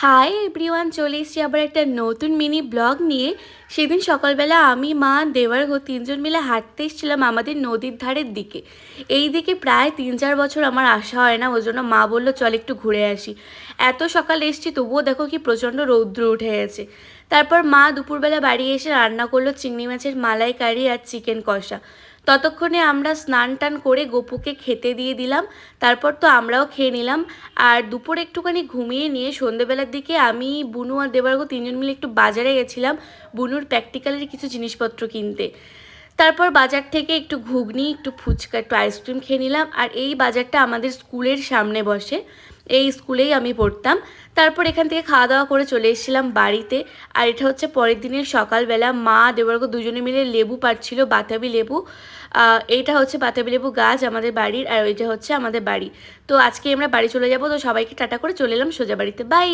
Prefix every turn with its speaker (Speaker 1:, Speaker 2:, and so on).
Speaker 1: Hi everyone, চলে এসেছি আবার একটা নতুন মিনি ব্লগ নিয়ে। সেদিন সকালবেলা আমি, মা, দেওয়ার তিনজন মিলে হাঁটতে এসেছিলাম আমাদের নদীর ধারের দিকে। এই দিকে প্রায় 3-4 বছর আমার আসা হয় না, ওই জন্য মা বললো চল একটু ঘুরে আসি। এত সকালে এসেছি তবুও দেখো কি প্রচণ্ড রৌদ্র উঠে গেছে। তারপর মা দুপুরবেলা বাড়ি এসে রান্না করলো চিংড়ি মাছের মালাইকারি আর চিকেন কষা। ততক্ষণে আমরা স্নান টান করে গপুকে খেতে দিয়ে দিলাম। তারপর তো আমরাও খেয়ে নিলাম। আর দুপুরে একটুখানি ঘুমিয়ে নিয়ে সন্ধেবেলার দিকে আমি, বুনু আর দেবার্গ তিনজন মিলে একটু বাজারে গেছিলাম বুনুর প্র্যাকটিক্যালের কিছু জিনিসপত্র কিনতে। তারপর বাজার থেকে একটু ঘুগনি, একটু ফুচকা, একটু আইসক্রিম খেয়ে নিলাম। আর এই বাজারটা আমাদের স্কুলের সামনে বসে, এই স্কুলেই আমি পড়তাম। তারপর এখান থেকে খাওয়া দাওয়া করে চলে এসেছিলাম বাড়িতে। আর এটা হচ্ছে পরের দিনের সকালবেলা, মা দেবর্গ দুজনে মিলে লেবু পাড়ছিল, বাতাবি লেবু। এইটা হচ্ছে বাতাবি লেবু গাছ আমাদের বাড়ির, আর ওইটা হচ্ছে আমাদের বাড়ি। তো আজকে আমরা বাড়ি চলে যাব, তো সবাইকে টাটা করে চলে এলাম সোজা বাড়িতে। বাই।